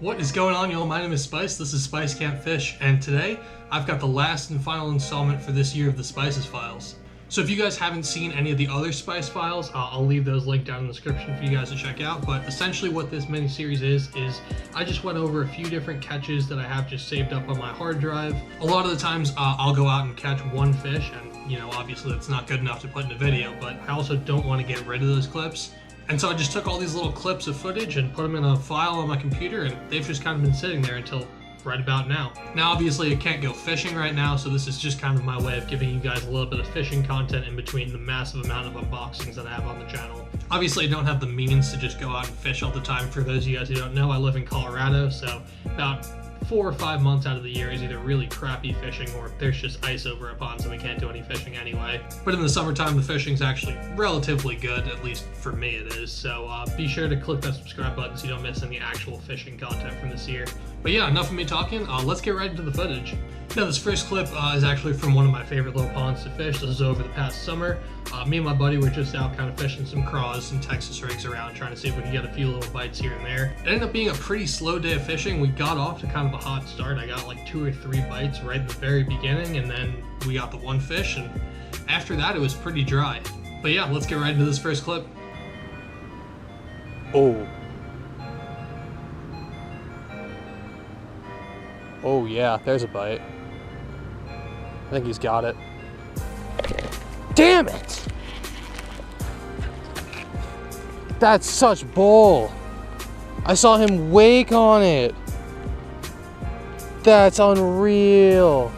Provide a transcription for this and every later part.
What is going on, y'all? My name is Spice. This is Spice Can't Fish, and today I've got the last and final installment for this year of the Spices Files. So if you guys haven't seen any of the other Spice Files, I'll leave those linked down in the description for you guys to check out. But essentially what this mini-series is I just went over a few different catches that I have just saved up on my hard drive. A lot of the times I'll go out and catch one fish, and obviously that's not good enough to put in a video, but I also don't want to get rid of those clips. And so I just took all these little clips of footage and put them in a file on my computer, and they've just kind of been sitting there until right about now. Now obviously I can't go fishing right now, so this is just kind of my way of giving you guys a little bit of fishing content in between the massive amount of unboxings that I have on the channel. Obviously I don't have the means to just go out and fish all the time. For those of you guys who don't know, I live in Colorado, so about 4 or 5 months out of the year is either really crappy fishing or there's just ice over a pond, so we can't do any fishing anyway. But in the summertime, the fishing's actually relatively good, at least for me it is. So be sure to click that subscribe button so you don't miss any actual fishing content from this year. But yeah, enough of me talking. Let's get right into the footage. Now this first clip is actually from one of my favorite little ponds to fish. This is over the past summer. Me and my buddy were just out kind of fishing some craws and Texas rigs around, trying to see if we could get a few little bites here and there. It ended up being a pretty slow day of fishing. We got off to kind of a hot start. I got like 2 or 3 bites right in the very beginning, and then we got the one fish, and after that it was pretty dry. But yeah, let's get right into this first clip. Oh yeah, there's a bite. I think he's got it. Damn it! That's such bull. I saw him wake on it. That's unreal.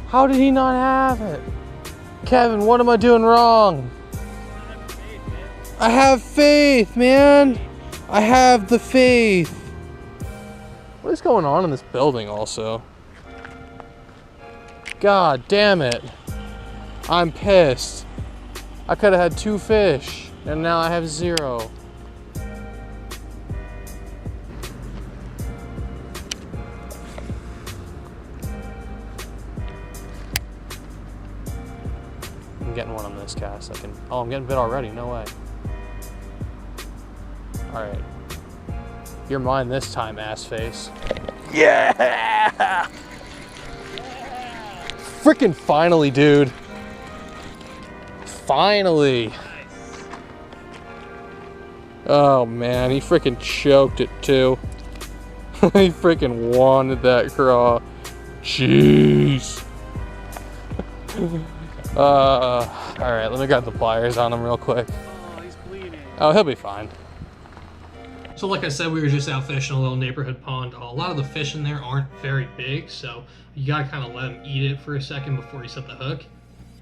How did he not have it? Kevin, what am I doing wrong? I have faith, man. I have the faith. What is going on in this building also? God damn it. I'm pissed. I could have had 2 fish, and now I have 0. I'm getting one on this cast. Oh, I'm getting bit already. No way. All right. You're mine this time, ass face. Yeah! Frickin' finally, dude. Finally. Oh man, he frickin' choked it too. He frickin' wanted that craw. Jeez. Alright, let me grab the pliers on him real quick. Oh, he's bleeding. Oh, he'll be fine. So like I said, we were just out fishing a little neighborhood pond. A lot of the fish in there aren't very big, so you gotta kind of let them eat it for a second before you set the hook.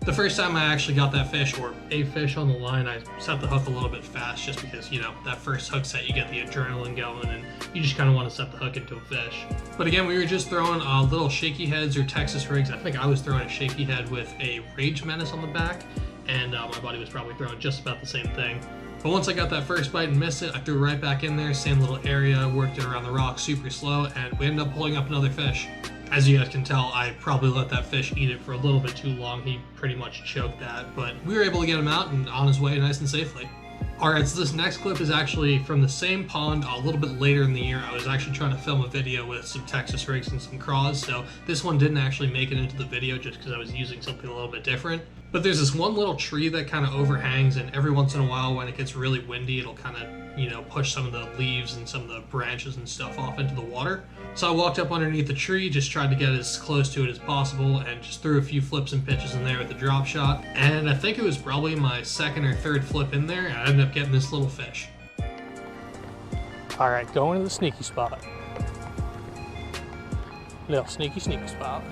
The first time I actually got that fish, or a fish on the line, I set the hook a little bit fast just because, that first hook set, you get the adrenaline going and you just kind of want to set the hook into a fish. But again, we were just throwing little shaky heads or Texas rigs. I think I was throwing a shaky head with a Rage Menace on the back, and my buddy was probably throwing just about the same thing. But once I got that first bite and missed it, I threw it right back in there, same little area, worked it around the rock super slow, and we ended up pulling up another fish. As you guys can tell, I probably let that fish eat it for a little bit too long. He pretty much choked that, but we were able to get him out and on his way nice and safely. Alright, so this next clip is actually from the same pond a little bit later in the year. I was actually trying to film a video with some Texas rigs and some craws, so this one didn't actually make it into the video just because I was using something a little bit different. But there's this one little tree that kind of overhangs, and every once in a while when it gets really windy, it'll kind of, push some of the leaves and some of the branches and stuff off into the water. So I walked up underneath the tree, just tried to get as close to it as possible, and just threw a few flips and pitches in there with the drop shot. And I think it was probably my 2nd or 3rd flip in there, and I ended up getting this little fish. All right, going to the sneaky spot. Little sneaky spot.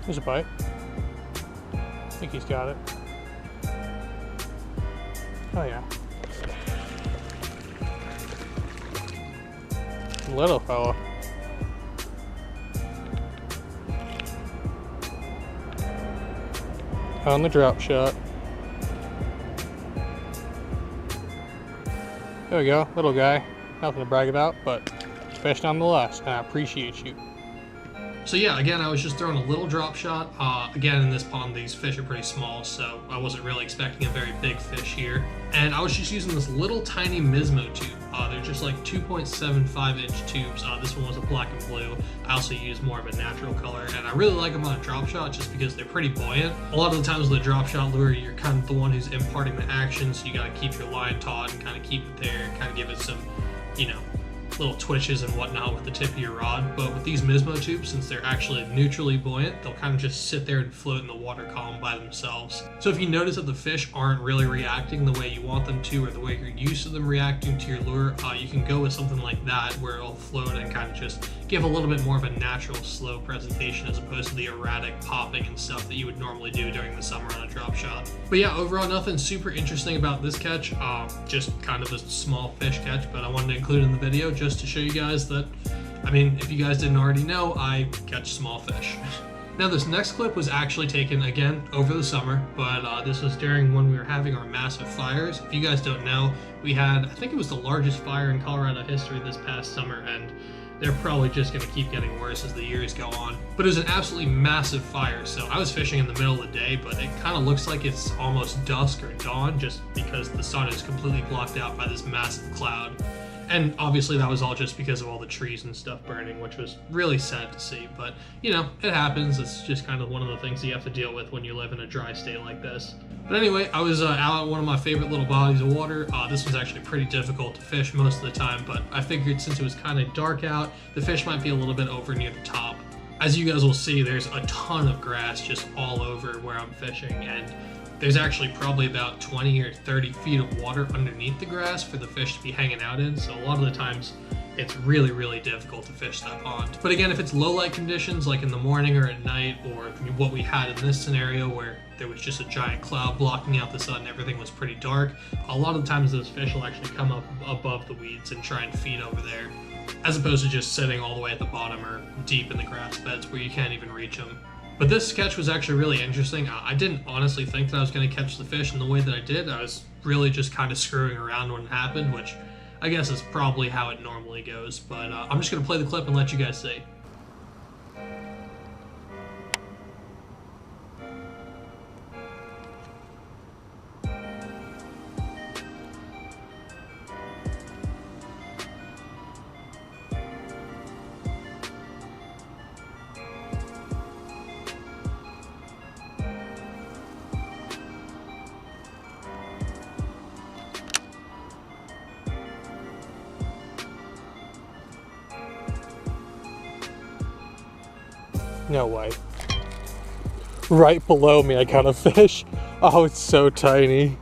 There's a bite. think he's got it. Oh yeah. Little fella. On the drop shot. There we go, little guy. Nothing to brag about, but fish nonetheless, and I appreciate you. So yeah, again, I was just throwing a little drop shot. Again, in this pond, these fish are pretty small, so I wasn't really expecting a very big fish here. And I was just using this little tiny Mismo tube. They're just like 2.75 inch tubes. This one was a black and blue. I also used more of a natural color, and I really like them on a drop shot just because they're pretty buoyant. A lot of the times with a drop shot lure, you're kind of the one who's imparting the action, so you gotta keep your line taut and kind of keep it there, kind of give it some, you know, little twitches and whatnot with the tip of your rod. But with these Mismo tubes, since they're actually neutrally buoyant, they'll kind of just sit there and float in the water column by themselves. So if you notice that the fish aren't really reacting the way you want them to, or the way you're used to them reacting to your lure, you can go with something like that where it'll float and kind of just give a little bit more of a natural slow presentation as opposed to the erratic popping and stuff that you would normally do during the summer on a drop shot. But yeah, overall nothing super interesting about this catch, just kind of a small fish catch, but I wanted to include in the video just to show you guys that, I mean, if you guys didn't already know, I catch small fish. Now this next clip was actually taken again over the summer, but this was during when we were having our massive fires. If you guys don't know, we had, I think it was the largest fire in Colorado history this past summer, and they're probably just going to keep getting worse as the years go on. But it was an absolutely massive fire, so I was fishing in the middle of the day, but it kind of looks like it's almost dusk or dawn just because the sun is completely blocked out by this massive cloud. And obviously that was all just because of all the trees and stuff burning, which was really sad to see. But, you know, it happens. It's just kind of one of the things you have to deal with when you live in a dry state like this. But anyway, I was out at one of my favorite little bodies of water. This was actually pretty difficult to fish most of the time, but I figured since it was kind of dark out, the fish might be a little bit over near the top. As you guys will see, there's a ton of grass just all over where I'm fishing, and there's actually probably about 20 or 30 feet of water underneath the grass for the fish to be hanging out in, so a lot of the times it's really, really difficult to fish that pond. But again, if it's low light conditions, like in the morning or at night, or what we had in this scenario where there was just a giant cloud blocking out the sun and everything was pretty dark, a lot of times those fish will actually come up above the weeds and try and feed over there, as opposed to just sitting all the way at the bottom or deep in the grass beds where you can't even reach them. But this catch was actually really interesting. I didn't honestly think that I was going to catch the fish in the way that I did. I was really just kind of screwing around when it happened, which I guess is probably how it normally goes. But I'm just going to play the clip and let you guys see. No way. Right below me, I got a fish. Oh, it's so tiny.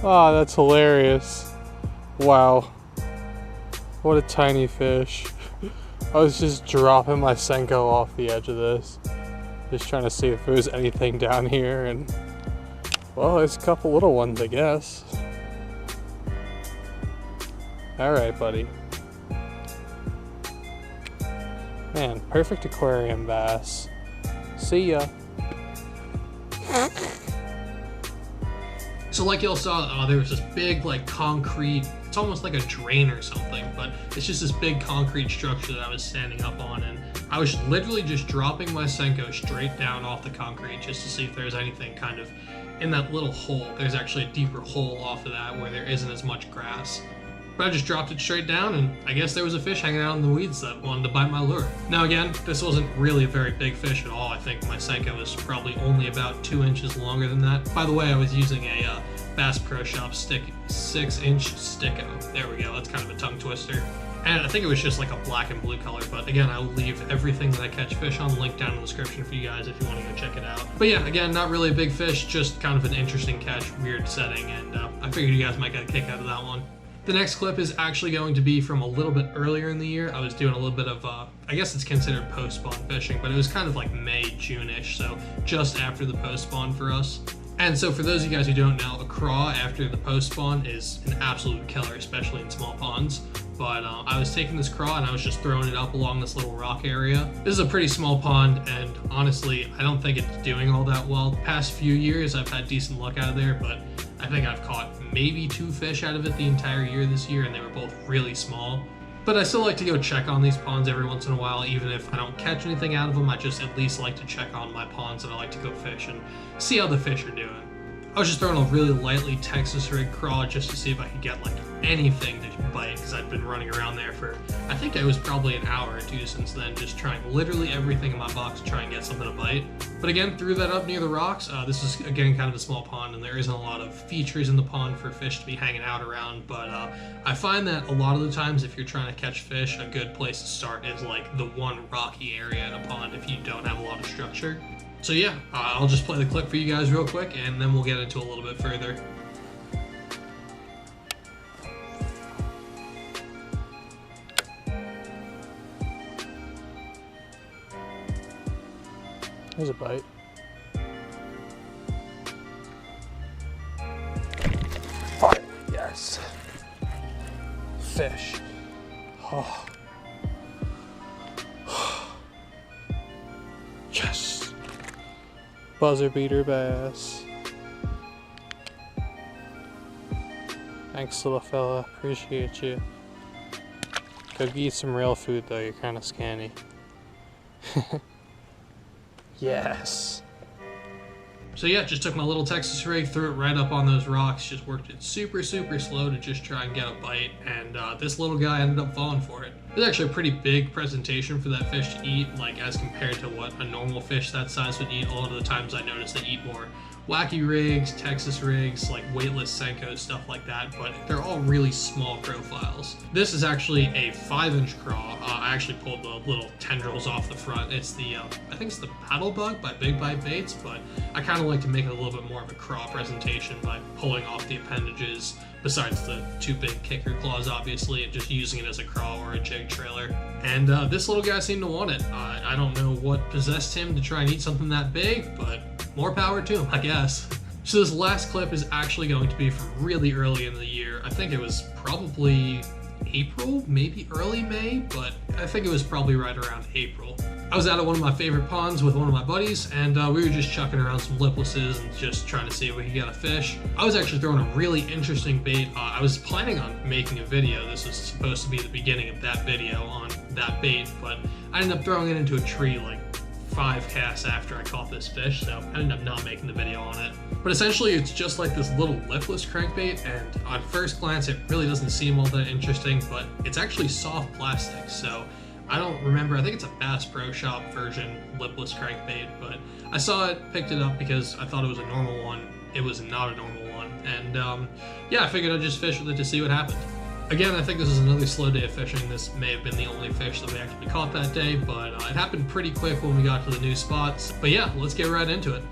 Oh, that's hilarious. Wow. What a tiny fish. I was just dropping my Senko off the edge of this. Just trying to see if there was anything down here, and well, there's a couple little ones, I guess. Alright, buddy. Man, perfect aquarium bass. See ya. So like y'all saw, there was this big like concrete, it's almost like a drain or something, but it's just this big concrete structure that I was standing up on, and I was literally just dropping my Senko straight down off the concrete just to see if there's anything kind of in that little hole. There's actually a deeper hole off of that where there isn't as much grass. But I just dropped it straight down, and I guess there was a fish hanging out in the weeds that wanted to bite my lure. Now again, this wasn't really a very big fish at all. I think my Senko was probably only about 2 inches longer than that. By the way, I was using a Bass Pro Shop 6-inch Sticko. There we go, that's kind of a tongue twister. And I think it was just like a black and blue color, but again, I will leave everything that I catch fish on linked down in the description for you guys if you want to go check it out. But yeah, again, not really a big fish, just kind of an interesting catch, weird setting, and I figured you guys might get a kick out of that one. The next clip is actually going to be from a little bit earlier in the year. I was doing a little bit of, I guess it's considered post-spawn fishing, but it was kind of like May, June-ish, so just after the post-spawn for us. And so for those of you guys who don't know, a craw after the post-spawn is an absolute killer, especially in small ponds. But I was taking this craw and I was just throwing it up along this little rock area. This is a pretty small pond, and honestly, I don't think it's doing all that well. The past few years, I've had decent luck out of there, but I think I've caught maybe 2 fish out of it the entire year this year, and they were both really small. But I still like to go check on these ponds every once in a while, even if I don't catch anything out of them. I just at least like to check on my ponds, and I like to go fish and see how the fish are doing. I was just throwing a really lightly Texas rig craw just to see if I could get like anything to bite, because I'd been running around there for, I think it was probably an hour or 2 since then, just trying literally everything in my box to try and get something to bite. But again, threw that up near the rocks. This is again kind of a small pond, and there isn't a lot of features in the pond for fish to be hanging out around, but I find that a lot of the times if you're trying to catch fish, a good place to start is like the one rocky area in a pond if you don't have a lot of structure. So yeah, I'll just play the clip for you guys real quick, and then we'll get into a little bit further. There's a bite. Fine. Yes. Fish. Oh. Yes. Buzzer beater bass. Thanks, little fella. Appreciate you. Go eat some real food though. You're kind of scanny. Yes. So yeah, just took my little Texas rig, threw it right up on those rocks, just worked it super slow to just try and get a bite, and this little guy ended up falling for it. It was actually a pretty big presentation for that fish to eat, like as compared to what a normal fish that size would eat. A lot of the times I notice they eat more wacky rigs, Texas rigs, like weightless Senkos, stuff like that, but they're all really small profiles. This is actually a 5-inch craw. I actually pulled the little tendrils off the front. It's the, I think it's the Paddle Bug by Big Bite Baits, but I kind of like to make it a little bit more of a craw presentation by pulling off the appendages, besides the 2 big kicker claws, obviously, and just using it as a craw or a jig trailer. And this little guy seemed to want it. I don't know what possessed him to try and eat something that big, but more power to him, I guess. So this last clip is actually going to be from really early in the year. I think it was probably April, maybe early May, but I think it was probably right around April. I was out at one of my favorite ponds with one of my buddies, and we were just chucking around some liplesses and just trying to see if we could get a fish. I was actually throwing a really interesting bait. I was planning on making a video. This was supposed to be the beginning of that video on that bait, but I ended up throwing it into a tree like 5 casts after I caught this fish, so I ended up not making the video on it. But essentially it's just like this little lipless crankbait, and on first glance it really doesn't seem all that interesting, but it's actually soft plastic. So I don't remember, I think it's a Bass Pro Shop version lipless crankbait, but I saw it, picked it up because I thought it was a normal one. It was not a normal one, and yeah, I figured I'd just fish with it to see what happened. Again, I think this is another slow day of fishing. This may have been the only fish that we actually caught that day, but it happened pretty quick when we got to the new spots. But yeah, let's get right into it.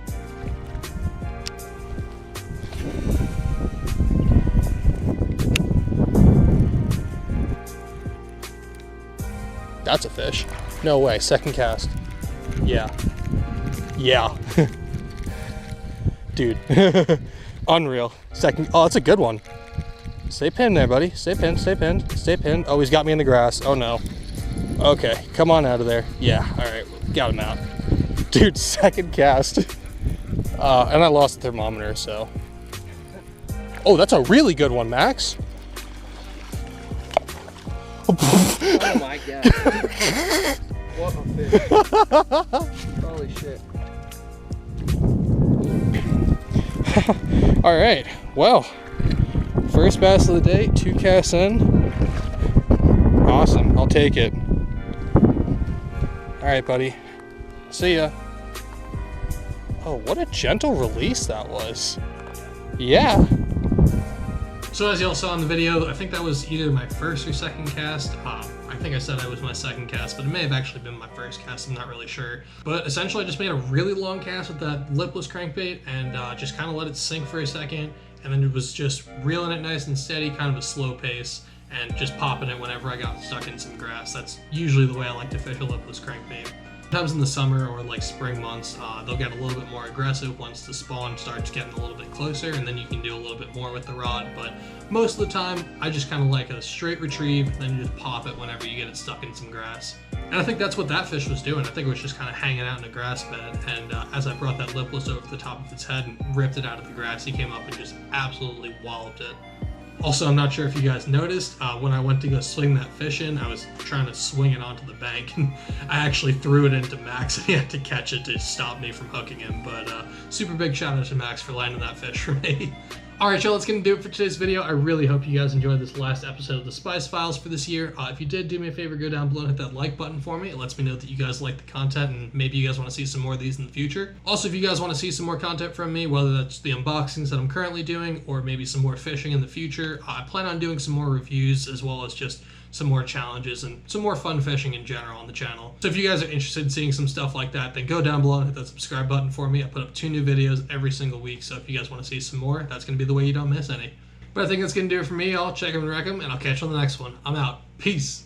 That's a fish. No way. Second cast. Yeah. Yeah. Dude. Unreal. Second. Oh, that's a good one. Stay pinned there, buddy. Stay pinned, stay pinned, stay pinned. Oh, he's got me in the grass. Oh, no. Okay, come on out of there. Yeah, all right, got him out. Dude, second cast. And I lost the thermometer, so. Oh, that's a really good one, Max. Oh my god. What a fish. Holy shit. All right, well. First bass of the day, 2 casts in. Awesome, I'll take it. All right, buddy. See ya. Oh, what a gentle release that was. Yeah. So as y'all saw in the video, I think that was either my first or second cast. I think I said it was my second cast, but it may have actually been my first cast, I'm not really sure. But essentially I just made a really long cast with that lipless crankbait and just kind of let it sink for a second. and then it was just reeling it nice and steady, kind of a slow pace, and just popping it whenever I got stuck in some grass. That's usually the way I like to fish a lipless crankbait. Sometimes in the summer or like spring months, they'll get a little bit more aggressive once the spawn starts getting a little bit closer, and then you can do a little bit more with the rod. But most of the time, I just kind of like a straight retrieve, and then you just pop it whenever you get it stuck in some grass. And I think that's what that fish was doing. I think it was just kind of hanging out in a grass bed, and as I brought that lipless over the top of its head and ripped it out of the grass, he came up and just absolutely walloped it. Also, I'm not sure if you guys noticed, when I went to go swing that fish in, I was trying to swing it onto the bank, and I actually threw it into Max, and he had to catch it to stop me from hooking him. But super big shout out to Max for landing that fish for me. Alright, y'all, that's going to do it for today's video. I really hope you guys enjoyed this last episode of the Spice Files for this year. If you did, do me a favor, go down below and hit that like button for me. It lets me know that you guys like the content, and maybe you guys want to see some more of these in the future. Also, if you guys want to see some more content from me, whether that's the unboxings that I'm currently doing, or maybe some more fishing in the future, I plan on doing some more reviews, as well as just some more challenges and some more fun fishing in general on the channel. So if you guys are interested in seeing some stuff like that, then go down below and hit that subscribe button for me. I put up 2 new videos every single week, so if you guys want to see some more, that's going to be the way you don't miss any. But I think that's going to do it for me, y'all. Check them and wreck them, and I'll catch you on the next one. I'm out. Peace.